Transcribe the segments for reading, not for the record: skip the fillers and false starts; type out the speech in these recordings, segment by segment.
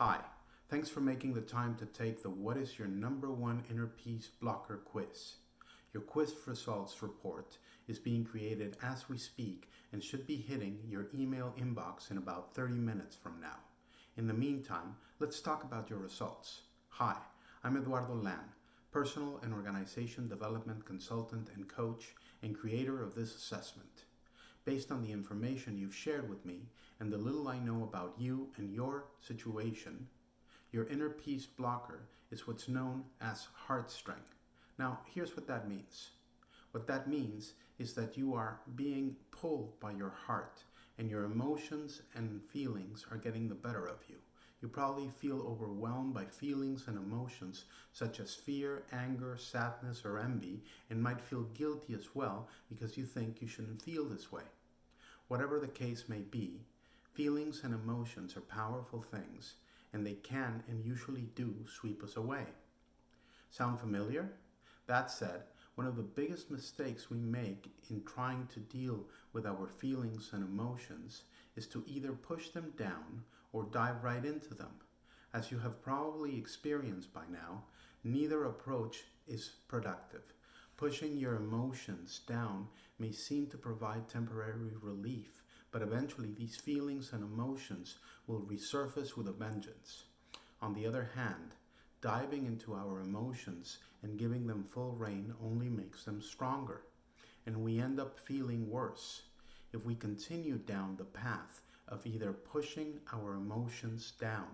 Hi, thanks for making the time to take the What is Your Number One Inner Peace Blocker quiz. Your quiz results report is being created as we speak and should be hitting your email inbox in about 30 minutes from now. In the meantime, let's talk about your results. Hi, I'm Eduardo Lan, personal and organization development consultant and coach and creator of this assessment. Based on the information you've shared with me and the little I know about you and your situation, your inner peace blocker is what's known as heartstring. Now, here's what that means. What that means is that you are being pulled by your heart and your emotions and feelings are getting the better of you. You probably feel overwhelmed by feelings and emotions such as fear, anger, sadness, or envy, and might feel guilty as well because you think you shouldn't feel this way. Whatever the case may be, feelings and emotions are powerful things, and they can and usually do sweep us away. Sound familiar? That said, one of the biggest mistakes we make in trying to deal with our feelings and emotions is to either push them down or dive right into them. As you have probably experienced by now, neither approach is productive. Pushing your emotions down may seem to provide temporary relief, but eventually these feelings and emotions will resurface with a vengeance. On the other hand, diving into our emotions and giving them full rein only makes them stronger, and we end up feeling worse. If we continue down the path of either pushing our emotions down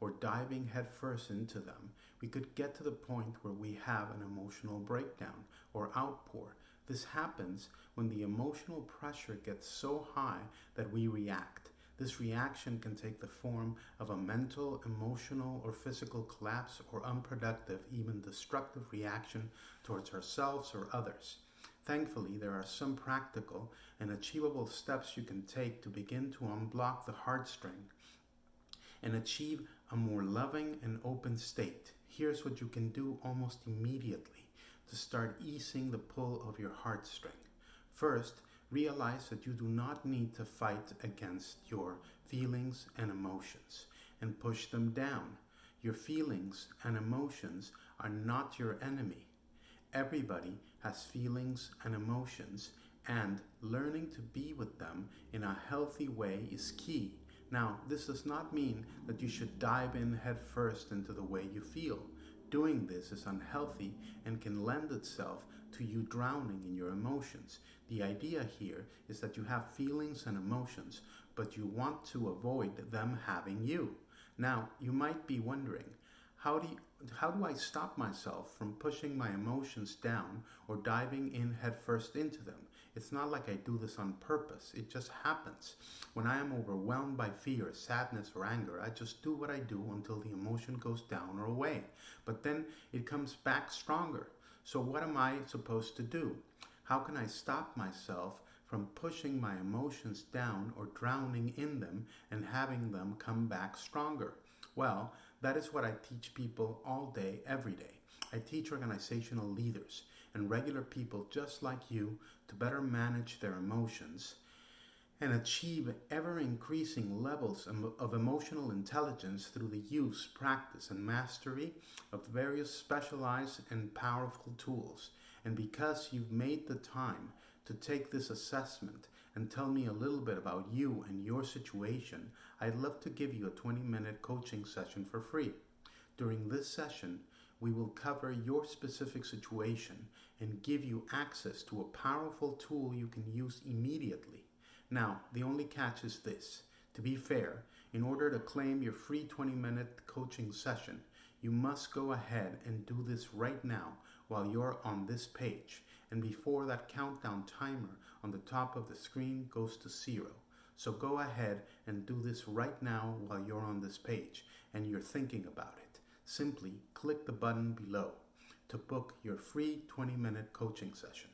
or diving headfirst into them, we could get to the point where we have an emotional breakdown or outpour. This happens when the emotional pressure gets so high that we react. This reaction can take the form of a mental, emotional, or physical collapse or unproductive, even destructive reaction towards ourselves or others. Thankfully, there are some practical and achievable steps you can take to begin to unblock the heartstring and achieve a more loving and open state. Here's what you can do almost immediately to start easing the pull of your heartstring. First, realize that you do not need to fight against your feelings and emotions and push them down. Your feelings and emotions are not your enemy. Everybody has feelings and emotions, and learning to be with them in a healthy way is key. Now, this does not mean that you should dive in headfirst into the way you feel. Doing this is unhealthy and can lend itself to you drowning in your emotions. The idea here is that you have feelings and emotions, but you want to avoid them having you. Now, you might be wondering, how do I stop myself from pushing my emotions down or diving in headfirst into them? It's not like I do this on purpose. It just happens. When I am overwhelmed by fear, sadness, or anger, I just do what I do until the emotion goes down or away. But then it comes back stronger. So what am I supposed to do? How can I stop myself from pushing my emotions down or drowning in them and having them come back stronger? Well, that is what I teach people all day, every day. I teach organizational leaders and regular people just like you to better manage their emotions and achieve ever-increasing levels of emotional intelligence through the use, practice, and mastery of various specialized and powerful tools. And because you've made the time to take this assessment and tell me a little bit about you and your situation, I'd love to give you a 20-minute coaching session for free. During this session, we will cover your specific situation and give you access to a powerful tool you can use immediately. Now, the only catch is this. To be fair, in order to claim your free 20-minute coaching session, you must go ahead and do this right now while you're on this page and before that countdown timer on the top of the screen goes to 0. So go ahead and do this right now while you're on this page and you're thinking about it. Simply click the button below to book your free 20-minute coaching session.